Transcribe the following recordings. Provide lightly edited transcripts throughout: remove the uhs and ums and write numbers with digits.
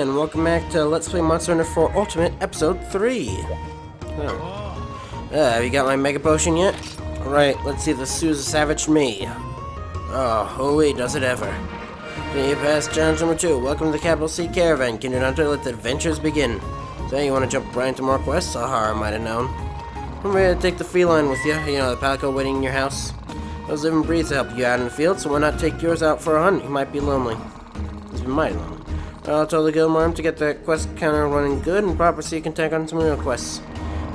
and welcome back to Let's Play Monster Hunter 4 Ultimate Episode 3. Have you got my Mega Potion yet? Alright, let's see if the Sue's savaged me. Oh wait, does it ever. You passed challenge number 2. Welcome to the Capital C Caravan. Kindred Hunter, let the adventures begin. So you want to jump right into more quests? I might have known. I'm ready to take the feline with you. You know, the palico waiting in your house. Those live and breathe to help you out in the field, so why not take yours out for a hunt? You might be lonely. He's been mighty lonely. I'll tell the Guildmarm to get that quest counter running good and proper so you can take on some real quests.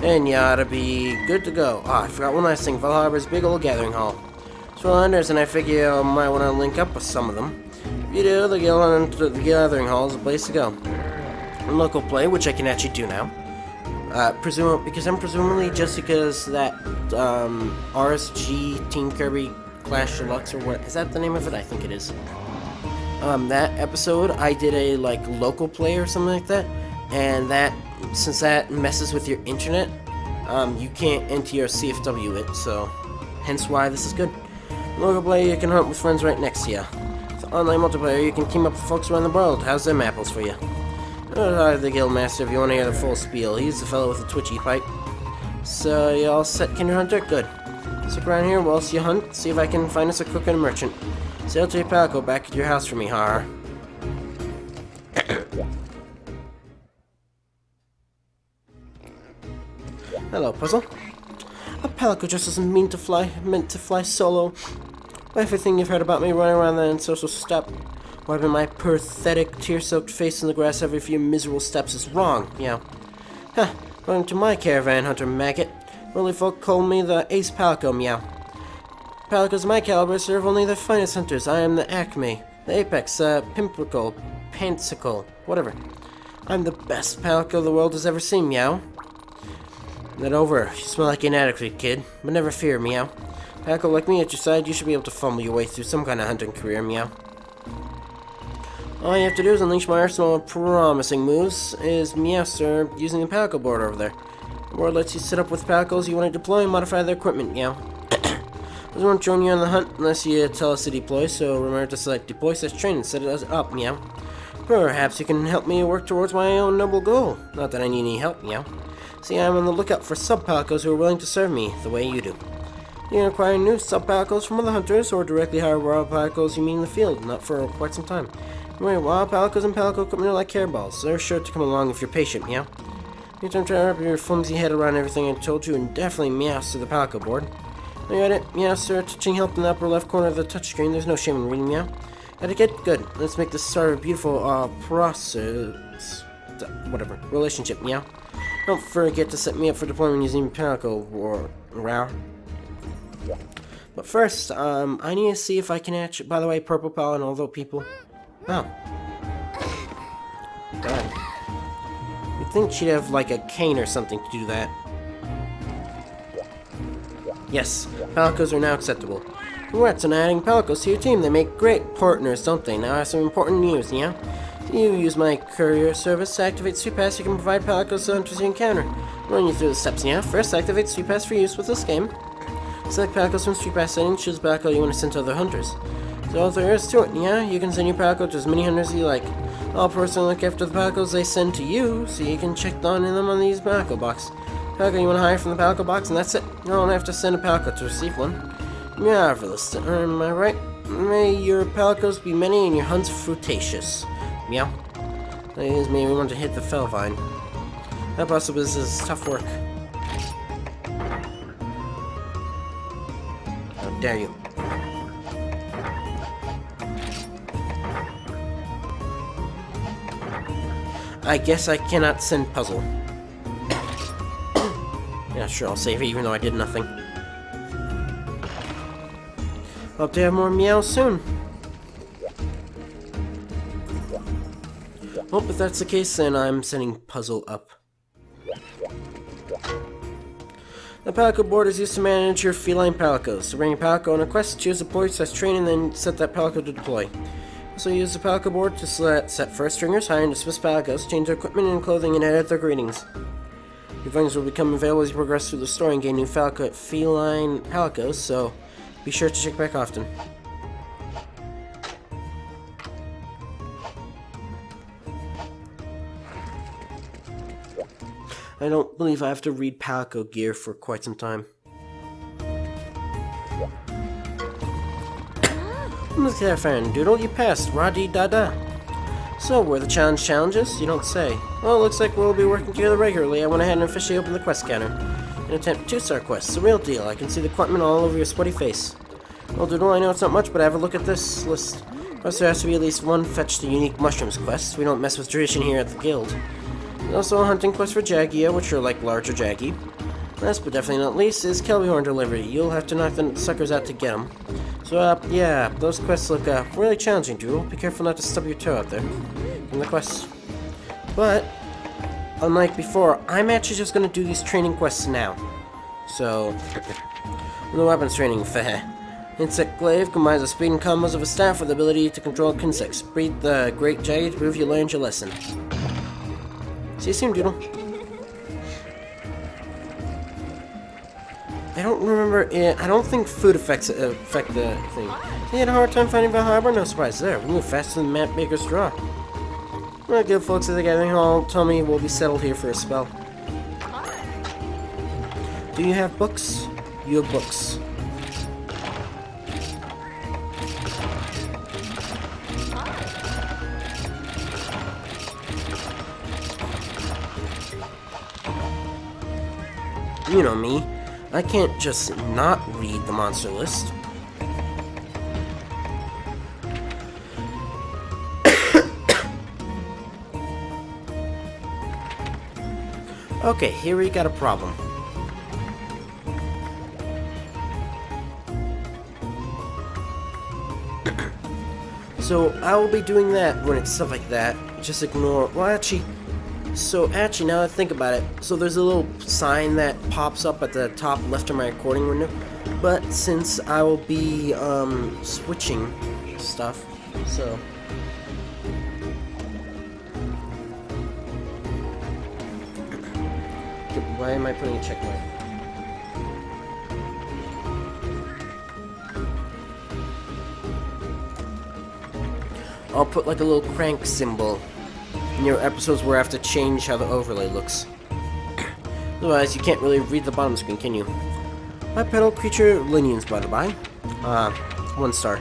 And you ought to be good to go. I forgot one last thing. Fall Harbor's big old gathering hall. It's for hunters, and I figure you might want to link up with some of them. If you do, the gathering hall is the place to go. And local play, which I can actually do now. Presumably just because that RSG Team Kirby Clash Deluxe or what is that the name of it? I think it is. That episode I did a local play or something like that, and that since that messes with your internet, you can't enter your CFW it, so hence why this is good. Local play you can hunt with friends right next to you. So online multiplayer you can team up with folks around the world. How's them apples for you? The Guildmaster if you want to hear the full spiel. He's the fellow with the twitchy pipe. So you all set, Kindred Hunter? Good. Stick around here whilst you hunt. See if I can find us a cook and a merchant. Sail to your palico back at your house for me, Har. Hello, Puzzle. A palico just isn't meant to fly solo. By everything you've heard about me running around that social step, wiping my pathetic, tear-soaked face in the grass every few miserable steps is wrong, meow. According to my caravan hunter maggot, early folk call me the ace palico, meow. Palicos of my caliber serve only the finest hunters. I am the acme, the apex, pinnacle, pansicle, whatever. I'm the best palico the world has ever seen, meow. That over. You smell like inadequate, kid. But never fear, meow. Palico like me at your side, you should be able to fumble your way through some kind of hunting career, meow. All you have to do is unleash my arsenal of promising moves, is meowster using the palico board over there. The board lets you set up with palicos you want to deploy and modify their equipment, meow. We won't join you on the hunt unless you tell us to deploy, so remember to select deploy / train and set it up, meow. Perhaps you can help me work towards my own noble goal. Not that I need any help, meow. See, I'm on the lookout for sub-palicos who are willing to serve me the way you do. You can acquire new sub-palicos from other hunters, or directly hire wild palicos you meet in the field, not for quite some time. Anyway, wild palicos and palico equipment are like hairballs, so they're sure to come along if you're patient, meow. Anytime trying to wrap your flimsy head around everything I told you, and definitely meows to the palico board. You got it? Meow, sir. Touching help in the upper left corner of the touchscreen. There's no shame in reading, meow. Etiquette? Good. Let's make this start a beautiful, process. Whatever. Relationship, meow. Don't forget to set me up for deployment using palico or row. But first, I need to see if I can actually. By the way, Purple Pal and all those people. Oh. God. You'd think she'd have like a cane or something to do that. Yes, palicos are now acceptable. Congrats on adding palicos to your team. They make great partners, don't they? Now I have some important news, yeah? You use my courier service to activate SweetPass. You can provide palicos to hunters you encounter. I'll run you through the steps, yeah? First, activate SweetPass for use with this game. Select palicos from SweetPass settings. Choose the palico you want to send to other hunters. So all there is to it, yeah? You can send your palico to as many hunters as you like. I'll personally look after the palicos they send to you, so you can check on them on these palico box. Palico you want to hire from the palico box, and that's it. You don't have to send a palico to receive one. Marvelous. Am I right? May your palicos be many and your hunts fruitacious. Meow. That is me. We want to hit the Felvine. That possibly is tough work. How dare you? I guess I cannot send puzzle. Yeah, sure, I'll save it even though I did nothing. Hope to have more meows soon. Hope if that's the case, then I'm sending puzzle up. The palico board is used to manage your feline palicos. So bring your palico on a quest, choose a deploy / train, and then set that palico to deploy. Also use the palico board to set first stringers, hire and dismiss palicos, change their equipment and clothing, and edit their greetings. Your things will become available as you progress through the story and gain new feline palicos, so be sure to check back often. I don't believe I have to read Palico gear for quite some time. Look there, fan doodle, you passed. Ra-dee-da-da. So, were the challenges? You don't say. Well, it looks like we'll be working together regularly. I went ahead and officially opened the quest counter. An attempt 2-star quest. It's a real deal. I can see the equipment all over your sweaty face. Well, doodle, I know it's not much, but have a look at this list. Plus, there has to be at least one fetch the unique mushrooms quest. We don't mess with tradition here at the guild. There's also a hunting quest for Jagia, which are like larger Jaggy. Last but definitely not least is Kelby Horn delivery. You'll have to knock the suckers out to get them. So, yeah, those quests look really challenging, doodle. Be careful not to stub your toe out there in the quests. But, unlike before, I'm actually just going to do these training quests now. So, the weapons training, feh. Insect Glaive combines the speed and combos of a staff with the ability to control insects. Breathe the Great Jaggy to prove you learned your lesson. See you soon, doodle. I don't remember it. I don't think food effects affect the thing. He had a hard time finding Val Harbor? No surprise there. We move faster than Matt Baker's draw. Well, good folks at the gathering hall tell me we'll be settled here for a spell. Do you have books? You have books. You know me. I can't just not read the monster list. Okay, here we got a problem. So I will be doing that when it's stuff like that. Just ignore. Well, actually, now that I think about it, so there's a little sign that pops up at the top left of my recording window. But since I will be switching stuff, so. Why am I putting a check mark? I'll put like a little crank symbol in your episodes where I have to change how the overlay looks. Otherwise, you can't really read the bottom screen, can you? Bipedal creature lineage, by the by. 1 star.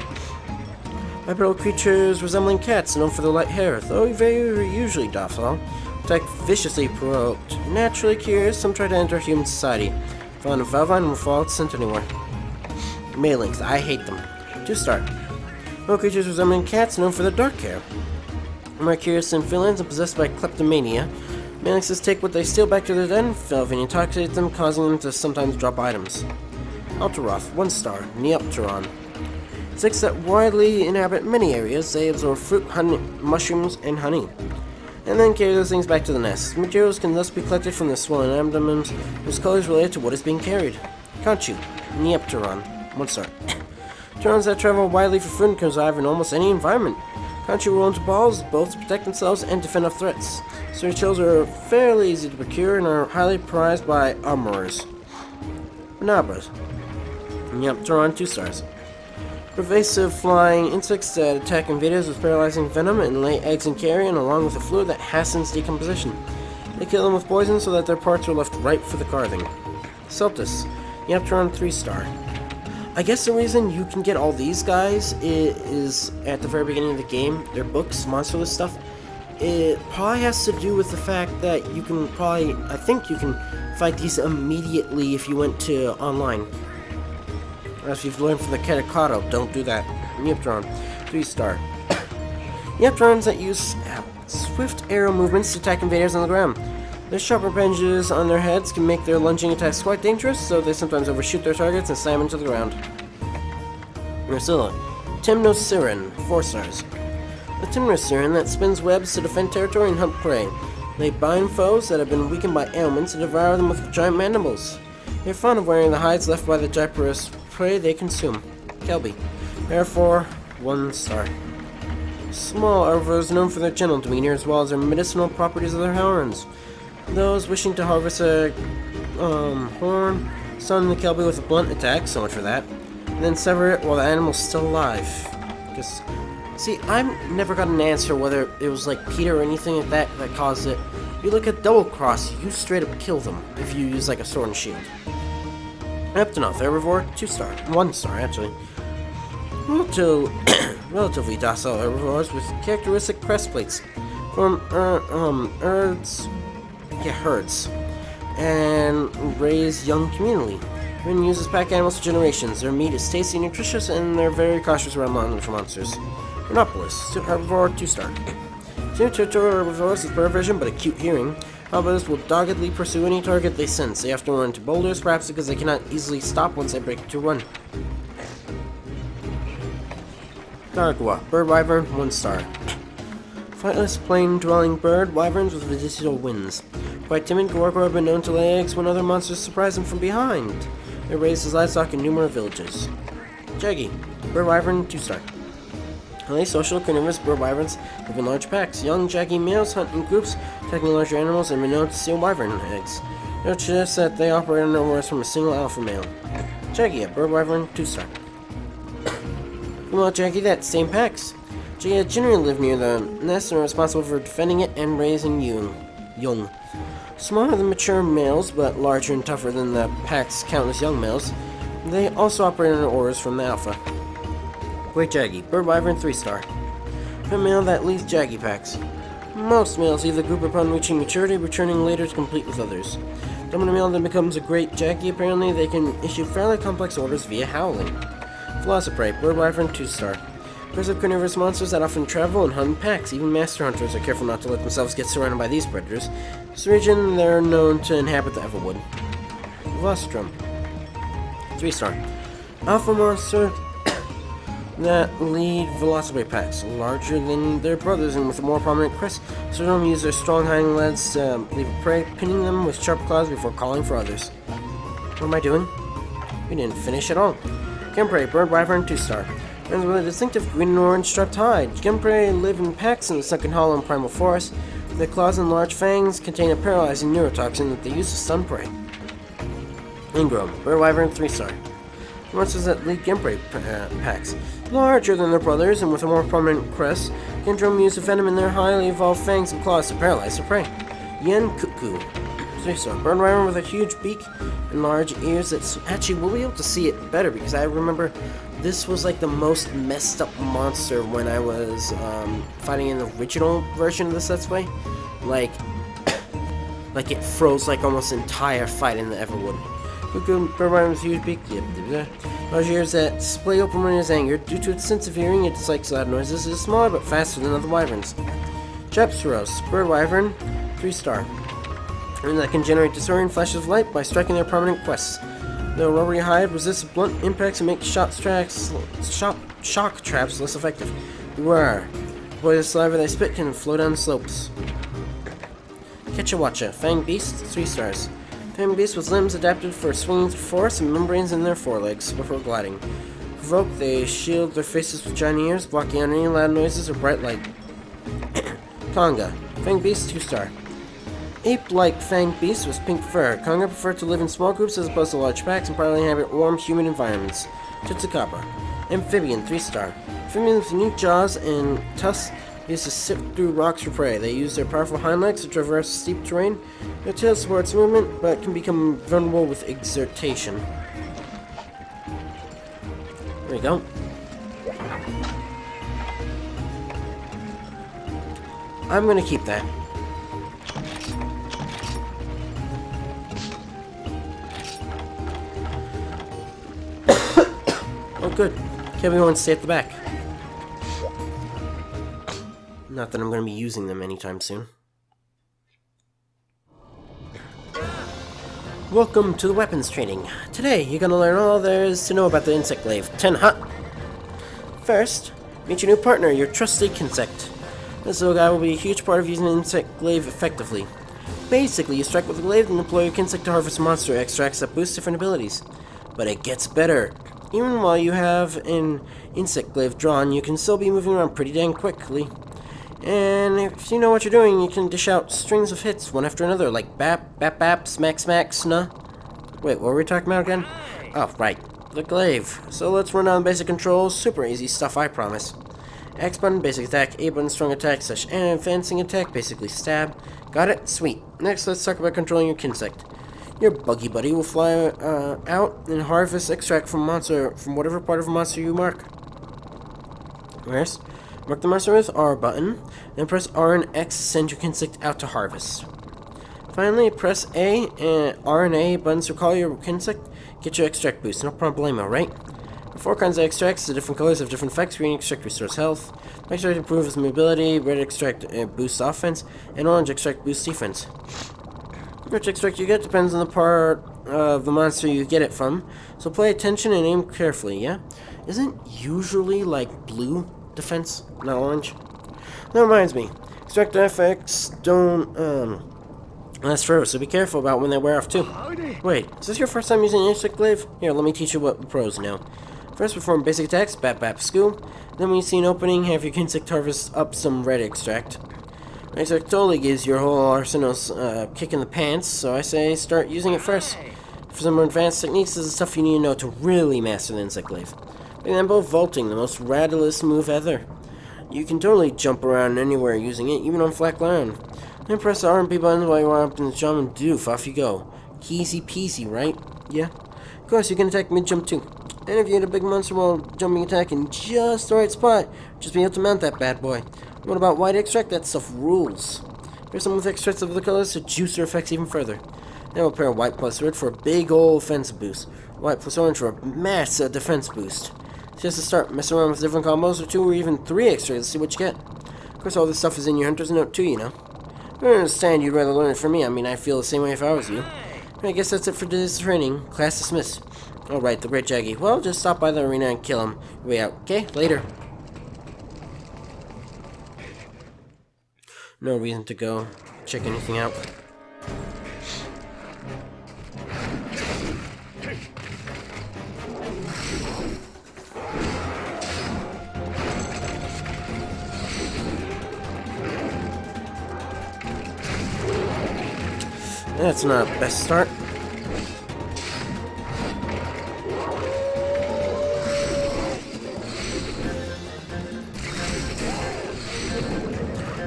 Bipedal creatures resembling cats, known for their light hair, though very usually docile. Attack viciously provoked. Naturally curious, some try to enter human society. Found a Valvine will fall sent anywhere. Mailings, I hate them. 2 star. No creatures resembling cats, known for their dark hair. More curious than felines and possessed by kleptomania. Mailings take what they steal back to their den, and intoxicate them, causing them to sometimes drop items. Altaroth, 1 star. Neopteron. Insects that widely inhabit many areas. They absorb fruit, honey, mushrooms, and honey, and then carry those things back to the nest. Materials can thus be collected from the swollen abdomens, whose color is related to what is being carried. Conchu, Neopteron, 1 star. Pterons that travel widely for food and can survive in almost any environment. Conchu roll into balls, both to protect themselves and defend off threats. Certain shells are fairly easy to procure and are highly prized by armorers. Bonabras, Neopteron, 2 stars. Pervasive flying insects that attack invaders with paralyzing venom and lay eggs in carrion, along with a fluid that hastens decomposition. They kill them with poison so that their parts are left ripe for the carving. Celtis, Neopteron, 3 star. I guess the reason you can get all these guys is at the very beginning of the game, their books, monster list stuff. It probably has to do with the fact that you can I think you can fight these immediately if you went to online. As you've learned from the Catacado, don't do that. Neopteron, 3 star. Neopterons that use swift arrow movements to attack invaders on the ground. Their sharp appendages on their heads can make their lunging attacks quite dangerous, so they sometimes overshoot their targets and slam into the ground. Ursula, Temnosiren, 4 stars. A Temnosiren that spins webs to defend territory and hunt prey. They bind foes that have been weakened by ailments and devour them with giant mandibles. They're fond of wearing the hides left by the Jaipurous prey they consume. Kelby, therefore, 1 star. Small arvos known for their gentle demeanor as well as their medicinal properties of their horns. Those wishing to harvest a horn, stun the Kelby with a blunt attack, so much for that, and then sever it while the animal's still alive. Because, see, I've never got an answer whether it was like Peter or anything like that that caused it. you look at double cross, you straight up kill them if you use like a sword and shield. Ep3, herbivore, 2-star, 1-star actually. Relatively docile herbivores with characteristic crest plates from herds, and raise young community. Been used as pack animals for generations. Their meat is tasty and nutritious, and they're very cautious around large monsters. Rhinopolis, herbivore, 2-star. Two territorial herbivores with bird vision but acute hearing. Herbivores will doggedly pursue any target they sense. They have to run into boulders, perhaps because they cannot easily stop once they break into run. Gargua, bird wyvern, 1-star. Flightless, plain-dwelling bird, wyverns with medicinal wings. Quite timid, Gargua have been known to lay eggs when other monsters surprise them from behind. They're raised as livestock in numerous villages. Jaggy, bird wyvern, 2-star. Highly social, carnivorous bird wyverns live in large packs. Young jaggy males hunt in groups, attacking larger animals, and are known to steal wyvern eggs. It suggests that they operate on orders from a single alpha male. Jaggy, a bird wyvern, 2-star. Female jaggy that same packs. Jaggy generally live near the nest and are responsible for defending it and raising young. Smaller than mature males, but larger and tougher than the pack's countless young males, they also operate under orders from the alpha. Great Jaggy, bird wyvern, 3-star. A male that leads Jaggy packs. Most males leave the group upon reaching maturity, returning later to complete with others. Dominant male then becomes a great Jaggy. Apparently, they can issue fairly complex orders via howling. Velociprey, bird wyvern, 2-star. Aggressive carnivorous monsters that often travel and hunt in packs. Even master hunters are careful not to let themselves get surrounded by these predators. In this region, they're known to inhabit the Everwood. Velocitrum, 3-star. Alpha monster that lead Velociprey packs, larger than their brothers and with a more prominent crest. So don't use their strong hind legs to leave a prey, pinning them with sharp claws before calling for others. What am I doing? We didn't finish at all. Gemprey, bird wyvern, 2-star. And with a distinctive green and orange striped hide. Gemprey live in packs in the sunken hollow and primal forest. Their claws and large fangs contain a paralyzing neurotoxin that they use to stun prey. Ingram, bird wyvern, 3-star. Monsters that lead Gemprey packs. Larger than their brothers and with a more prominent crest, Gendrum use the venom in their highly evolved fangs and claws to paralyze their prey. Yen Cuckoo, 3-star. Bird wyvern with a huge beak and large ears. That's actually, we'll be able to see it better because I remember this was like the most messed up monster when I was fighting in the original version of this Let's Play. Like it froze like almost the entire fight in the Everwood. Cuckoo, bird wyvern with huge beak. Large ears that splay open when it is angered. Due to its sense of hearing, it dislikes loud noises. It is smaller but faster than other wyverns. Japsuros, bird wyvern, 3-star. And that can generate disorienting flashes of light by striking their prominent quests. Their rubbery hide resists blunt impacts and makes shock traps less effective. Beware. The poisonous saliva they spit can flow down slopes. Ketchawacha, Fang Beast, 3 stars. Fang Beast with limbs adapted for swinging through forests and membranes in their forelegs before gliding. Provoked, they shield their faces with giant ears, blocking out any loud noises or bright light. Conga, Fang Beast, 2 star. Ape-like fanged beasts with pink fur. Conga prefer to live in small groups as opposed to large packs and probably inhabit warm, humid environments. Titsukapa. Amphibian, 3 star. Amphibians with unique jaws and tusks used to sift through rocks for prey. They use their powerful hind legs to traverse steep terrain. Their tail supports movement, but can become vulnerable with exertion. There we go. I'm gonna keep that. Oh, good. Everyone stay at the back. Not that I'm going to be using them anytime soon. Welcome to the weapons training. Today, you're going to learn all there is to know about the insect glaive. 10 hot. First, meet your new partner, your trusty Kinsect. This little guy will be a huge part of using an insect glaive effectively. Basically, you strike with a glaive and deploy your Kinsect to harvest monster extracts that boost different abilities. But it gets better. Even while you have an insect glaive drawn, you can still be moving around pretty dang quickly. And if you know what you're doing, you can dish out strings of hits one after another, like bap, bap, bap, smack, smack, snuh. Wait, what were we talking about again? Oh, right, the glaive. So let's run down the basic controls. Super easy stuff, I promise. X button, basic attack. A button, strong attack, / and advancing attack, basically stab. Got it? Sweet. Next, let's talk about controlling your insect. Your buggy buddy will fly out and harvest extract from whatever part of a monster you mark. First, mark the monster with R button, then press R and X to send your insect out to harvest. Finally, press A and R and A buttons to call your insect, get your extract boost. No problemo, right? The 4 kinds of extracts, the different colors have different effects. Green extract restores health, black extract improves mobility, red extract boosts offense, and orange extract boosts defense. Which extract you get depends on the part of the monster you get it from, so pay attention and aim carefully, yeah? Isn't usually like blue defense, not orange? That reminds me, extract effects don't last forever, so be careful about when they wear off too. Wait, is this your first time using insect glaive? Here, let me teach you what the pros know. First, perform basic attacks, bap bap skoo. Then when you see an opening, have your insect harvest up some red extract. Red extract totally gives your whole arsenal kick in the pants, so I say start using it first. For some more advanced techniques, this is stuff you need to know to really master the insect glaive. For example, vaulting, the most radicalist move ever. You can totally jump around anywhere using it, even on flat ground. Then press the R and B buttons while you're up in the jump and doof, off you go. Easy peasy, right? Yeah. Of course, you can attack mid-jump too. And if you hit a big monster while jumping attack in just the right spot, just be able to mount that bad boy. What about white extract? That stuff rules. Here's some with extracts of the colors to juice their effects even further. Then we'll pair white plus red for a big old offensive boost. White plus orange for a massive defense boost. So just to start, mess around with different combos or 2 or even 3 extras to see what you get. Of course, all this stuff is in your Hunter's Note too, you know. I understand you'd rather learn it from me. I mean, I feel the same way if I was you. I guess that's it for today's training. Class dismissed. Alright, the Great Jaggy. Well, just stop by the arena and kill him. Way out. Okay, later. No reason to go check anything out. That's not the best start.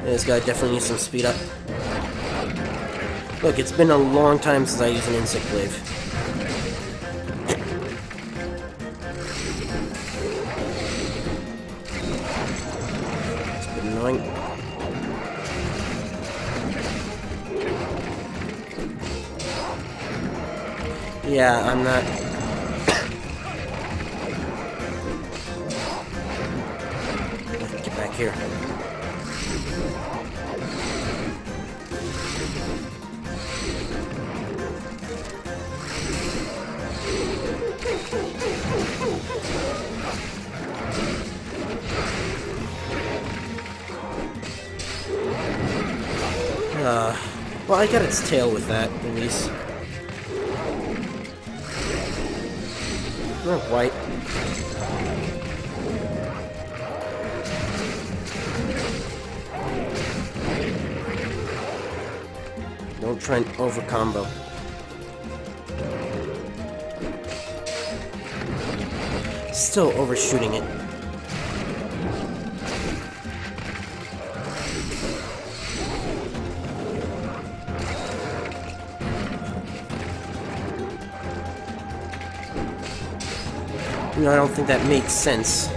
This guy definitely needs some speed up. Look, it's been a long time since I used an insect glaive. It's a bit annoying. Yeah, I'm not... Get back here. Well, I got its tail with that, at least. Not white. Don't try and over-combo. Still overshooting it. You know, I don't think that makes sense.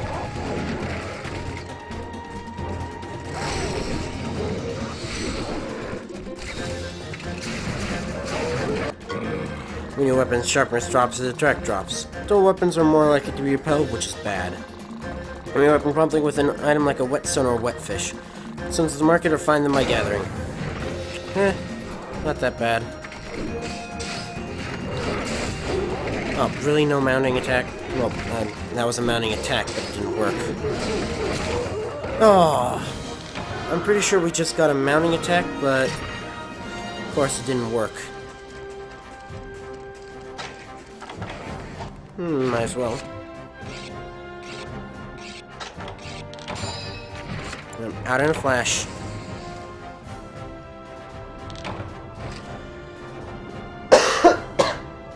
When your weapon's sharpness drops, the attack drops. Dual weapons are more likely to be repelled, which is bad. When your weapon promptly with an item like a whetstone or wet fish. Since the market or find them by gathering. Not that bad. Oh, really no mounting attack? Well, that was a mounting attack, but it didn't work. Oh, I'm pretty sure we just got a mounting attack, but of course it didn't work. Might as well. I'm out in a flash.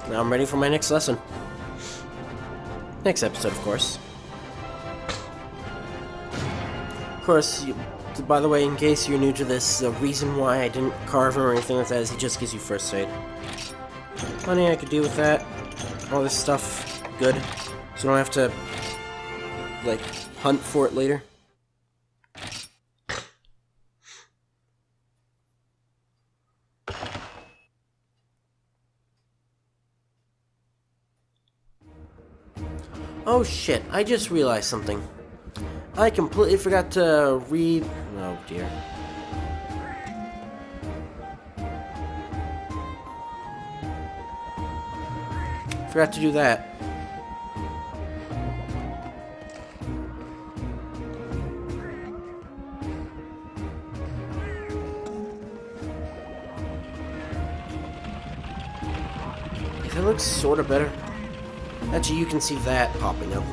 Now I'm ready for my next lesson. Next episode, of course. course, by the way, in case you're new to this, the reason why I didn't carve him or anything like that is he just gives you first aid. Plenty I could do with that. All this stuff, good. So I don't have to, like, hunt for it later. Oh shit, I just realized something. I completely forgot to read... Oh dear. Forgot to do that. That looks sort of better. Actually, you can see that popping up.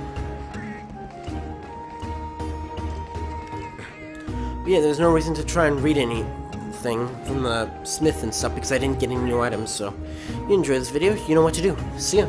But yeah, there's no reason to try and read anything from the smith and stuff because I didn't get any new items, so if you enjoyed this video, you know what to do. See ya!